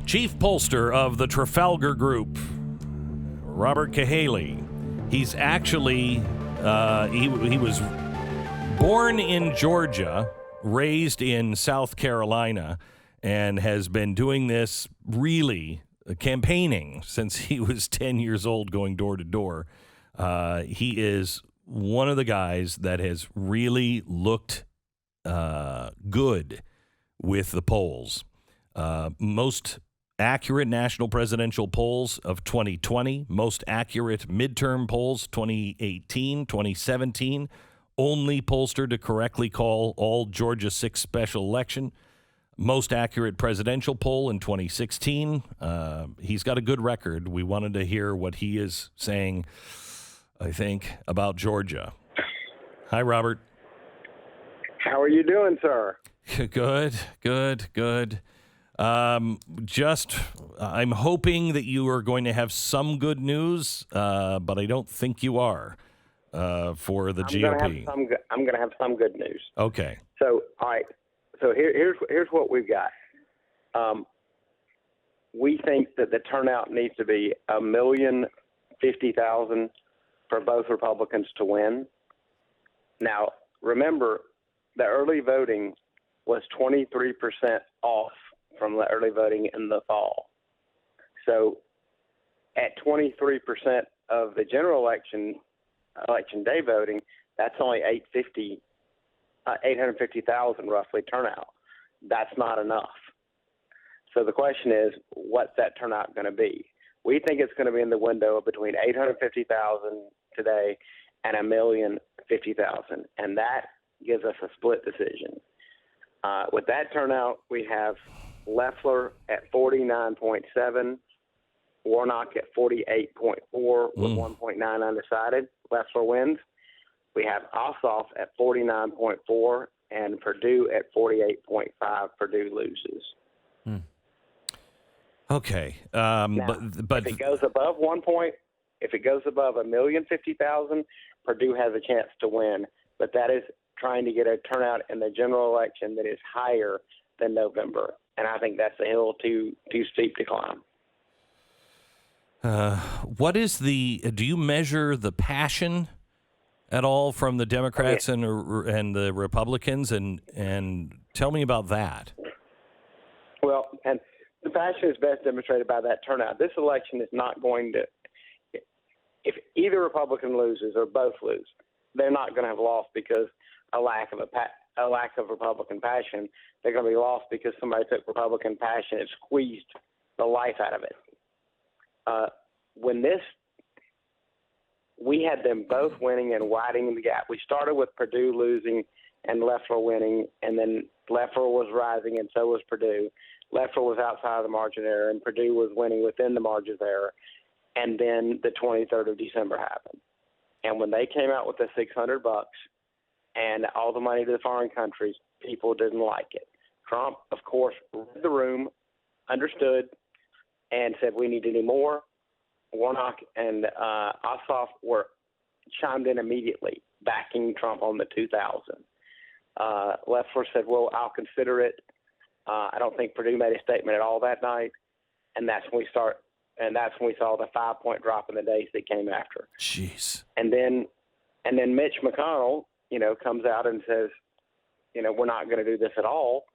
Chief Pollster of the Trafalgar Group, Robert Cahaly. He's actually, he was born in Georgia, raised in South Carolina, and has been doing this really campaigning since he was 10 years old, going door to door. He is one of the guys that has really looked good with the polls. Most accurate national presidential polls of 2020, most accurate midterm polls 2018, 2017, only pollster to correctly call all Georgia 6 special election, most accurate presidential poll in 2016. He's got a good record. We wanted to hear what he is saying, I think, about Georgia. Hi, Robert. How are you doing, sir? Good. I'm hoping that you are going to have some good news, but I don't think you are for the GOP. I'm going to have some good news. Okay. So, all right. So here's what we've got. We think that the turnout needs to be 1,050,000 for both Republicans to win. Now, remember, the early voting was 23% off from the early voting in the fall. So at 23% of the general election day voting, that's only 850,000 roughly turnout. That's not enough. So the question is, what's that turnout going to be? We think it's going to be in the window of between 850,000 today and 1,050,000, and that gives us a split decision. With that turnout, we have Loeffler at 49.7, Warnock at 48.4 with 1.9 undecided. Loeffler wins. We have Ossoff at 49.4 and Perdue at 48.5. Perdue loses. Okay, now, but if it goes above 1,050,000, Perdue has a chance to win. But that is trying to get a turnout in the general election that is higher than November, and I think that's a hill too steep to climb. What is do you measure the passion at all from the Democrats and the Republicans, and tell me about that? Well, and the passion is best demonstrated by that turnout. This election is not going to, if either Republican loses or both lose, they're not going to have lost because a lack of Republican passion. They're going to be lost because somebody took Republican passion and squeezed the life out of it. We had them both winning and widening the gap. We started with Perdue losing and Loeffler winning, and then Loeffler was rising and so was Perdue. Loeffler was outside of the margin of error, and Perdue was winning within the margin of error. And then the 23rd of December happened. And when they came out with the $600 and all the money to the foreign countries, people didn't like it. Trump, of course, read the room, understood, and said we need any more. Warnock and Ossoff were chimed in immediately, backing Trump on the 2,000. Loeffler said, well, I'll consider it. I don't think Perdue made a statement at all that night, and that's when we saw the 5-point drop in the days that came after. Jeez. And then Mitch McConnell, comes out and says, we're not going to do this at all.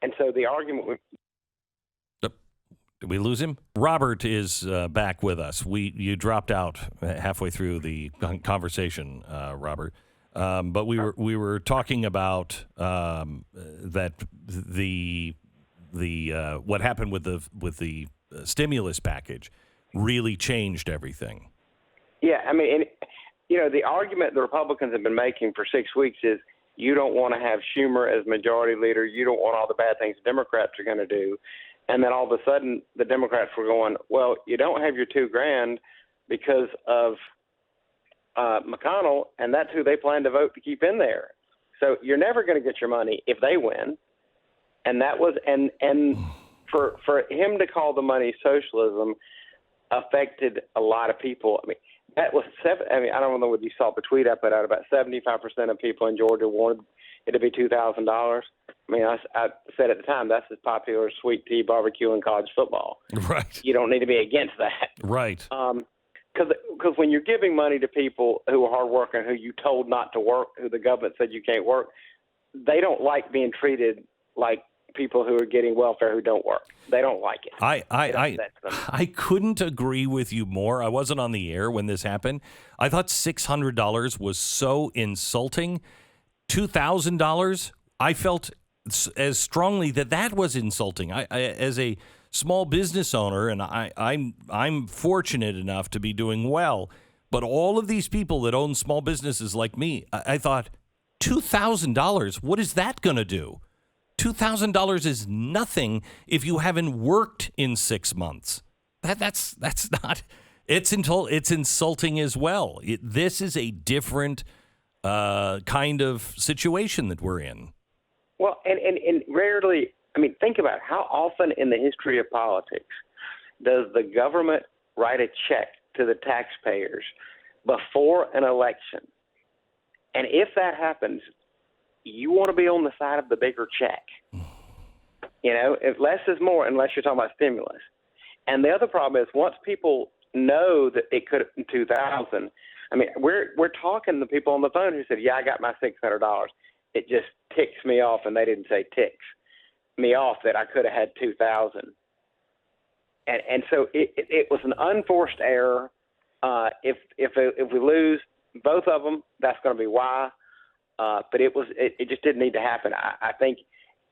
And so the argument. Did we lose him? Robert is back with us. You dropped out halfway through the conversation, Robert. But we were talking about that what happened with the stimulus package really changed everything. Yeah, I mean, the argument the Republicans have been making for 6 weeks is you don't want to have Schumer as majority leader. You don't want all the bad things the Democrats are going to do. And then all of a sudden the Democrats were going, well, you don't have your $2,000 because of McConnell, and that's who they plan to vote to keep in there. So you're never going to get your money if they win. And that was and for him to call the money socialism affected a lot of people. I mean, that was I don't know whether you saw the tweet I put out. About 75% of people in Georgia wanted it'd be $2,000. I mean, I said at the time, that's as popular as sweet tea, barbecue, and college football. Right. You don't need to be against that. Right. Because when you're giving money to people who are hardworking, who you told not to work, who the government said you can't work, they don't like being treated like people who are getting welfare who don't work. They don't like it. I couldn't agree with you more. I wasn't on the air when this happened. I thought $600 was so insulting. $2,000, I felt as strongly that was insulting. I as a small business owner, and I'm fortunate enough to be doing well, but all of these people that own small businesses like me, I thought, $2,000, what is that going to do? $2,000 is nothing if you haven't worked in 6 months. That's not. It's insulting as well. This is a different kind of situation that we're in. Well, and rarely, I mean, think about it. How often in the history of politics does the government write a check to the taxpayers before an election? And if that happens, you want to be on the side of the bigger check. You know, if less is more, unless you're talking about stimulus. And the other problem is once people know that it could have been $2,000, I mean, we're talking to people on the phone who said, yeah, I got my $600. It just ticks me off, and they didn't say ticks me off, that I could have had $2,000. And so it was an unforced error. If we lose both of them, that's going to be why. But it just didn't need to happen. I think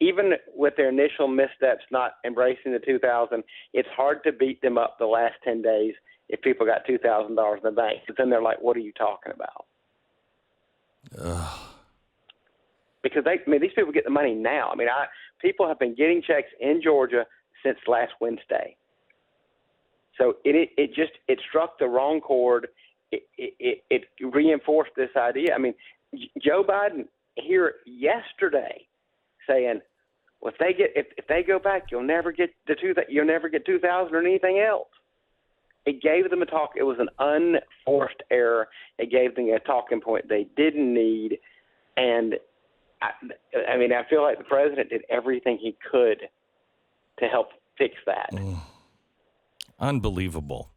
even with their initial missteps, not embracing the $2,000, it's hard to beat them up the last 10 days if people got $2,000 in the bank. But then they're like, what are you talking about? Because these people get the money now. I mean, people have been getting checks in Georgia since last Wednesday. So it struck the wrong chord. It reinforced this idea. I mean, Joe Biden here yesterday saying, well, if they go back, you'll never get $2,000 or anything else. It gave them a talk. It was an unforced error. It gave them a talking point they didn't need. And I mean, I feel like the president did everything he could to help fix that. Unbelievable.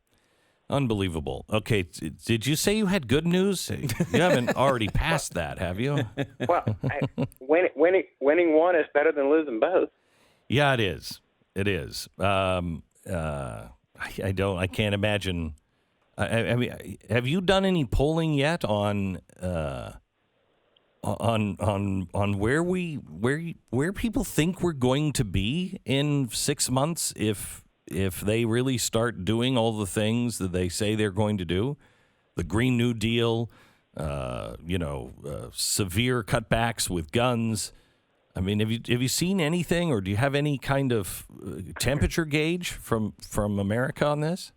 Okay, did you say you had good news? You haven't already passed that, have you? Well, winning one is better than losing both. Yeah, it is. It is. I can't imagine. I mean, have you done any polling yet on where people think we're going to be in 6 months if they really start doing all the things that they say they're going to do? The Green New Deal, severe cutbacks with guns. I mean, have you seen anything, or do you have any kind of temperature gauge from America on this?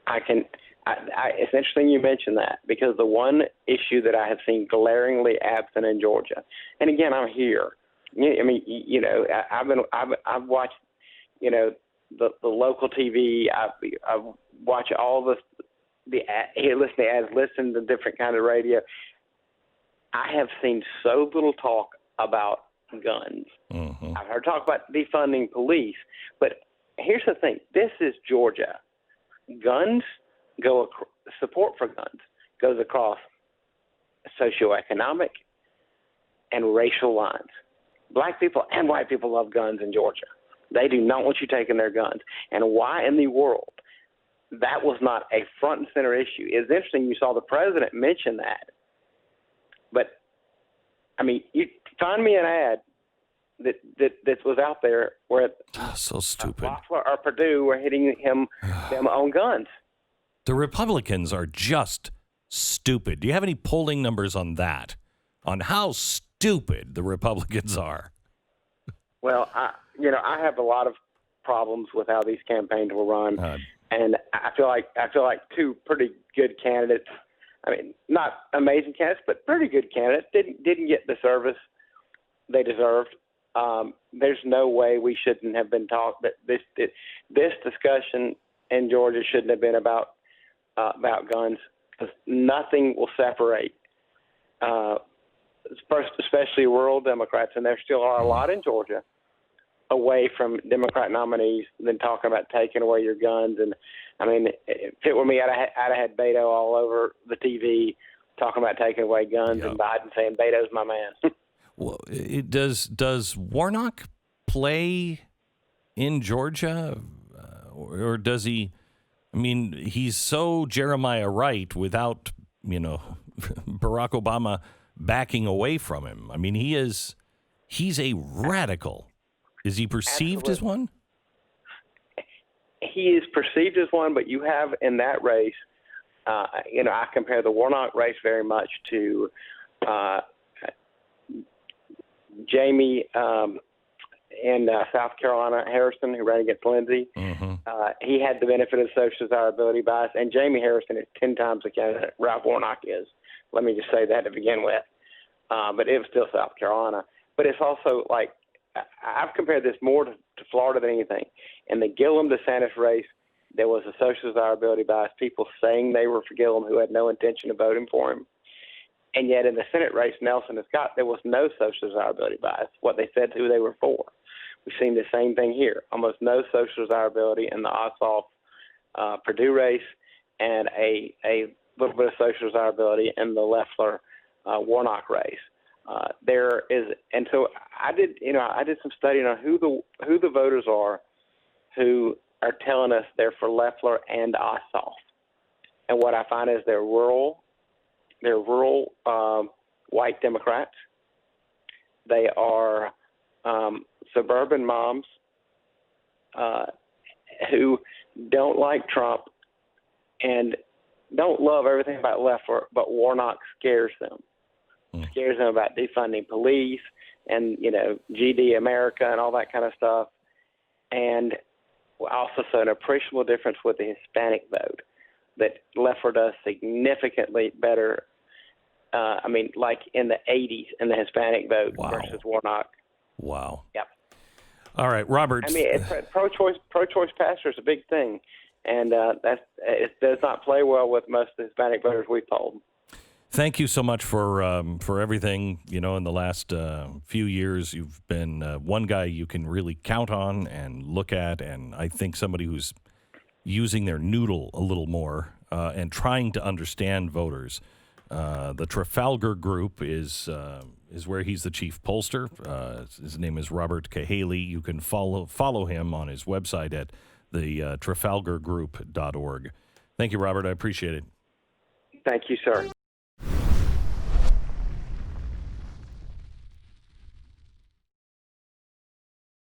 It's interesting you mentioned that, because the one issue that I have seen glaringly absent in Georgia, and again, I'm here. I mean, I've watched, the local TV. I've watched all listen to different kind of radio. I have seen so little talk about guns. Mm-hmm. I've heard talk about defunding police, but here's the thing: this is Georgia. Support for guns goes across socioeconomic and racial lines. Black people and white people love guns in Georgia. They do not want you taking their guns. And why in the world that was not a front and center issue? It's interesting you saw the president mention that. But, I mean, you find me an ad that was out there where so stupid. Loeffler or Perdue were hitting them on guns. The Republicans are just stupid. Do you have any polling numbers on that? On how stupid the Republicans are? Well, I have a lot of problems with how these campaigns were run, and I feel like two pretty good candidates. I mean, not amazing candidates, but pretty good candidates didn't get the service they deserved. There's no way we shouldn't have been taught that this discussion in Georgia shouldn't have been about guns, because nothing will separate first, especially rural Democrats, and there still are a lot in Georgia, away from Democrat nominees than talking about taking away your guns. And I mean, if it were me, I'd have had Beto all over the TV talking about taking away guns, and Biden saying Beto's my man. Well, does Warnock play in Georgia, or does he? I mean, he's so Jeremiah Wright without, Barack Obama backing away from him. I mean, he's a radical. Is he perceived as one? He is perceived as one, but you have in that race, I compare the Warnock race very much to Jamie in South Carolina, Harrison, who ran against Lindsey. Mm-hmm. He had the benefit of social desirability bias, and Jamie Harrison is 10 times the candidate Ralph Warnock is. Let me just say that to begin with. But it was still South Carolina. But it's also like, I've compared this more to Florida than anything. In the Gillum-DeSantis race, there was a social desirability bias, people saying they were for Gillum who had no intention of voting for him. And yet in the Senate race, Nelson and Scott, there was no social desirability bias, what they said who they were for. We've seen the same thing here. Almost no social desirability in the Ossoff Perdue race, and a little bit of social desirability in the Loeffler Warnock race. There is, and so I did some studying on who the voters are who are telling us they're for Loeffler and Ossoff, and what I find is they're rural white Democrats. They are suburban moms who don't like Trump and don't love everything about Loeffler, but Warnock scares them. Scares them about defunding police and, GD America and all that kind of stuff. And also saw an appreciable difference with the Hispanic vote, that Loeffler does significantly better, like in the 80s in the Hispanic vote versus Warnock. Wow. Yep. All right, Robert. I mean, pro-choice pastor is a big thing, and it does not play well with most of the Hispanic voters we've polled. Thank you so much for everything. In the last few years, you've been one guy you can really count on and look at, and I think somebody who's using their noodle a little more and trying to understand voters. The Trafalgar Group is where he's the chief pollster. His name is Robert Cahaly. You can follow him on his website at the trafalgargroup.org. Thank you, Robert. I appreciate it. Thank you, sir.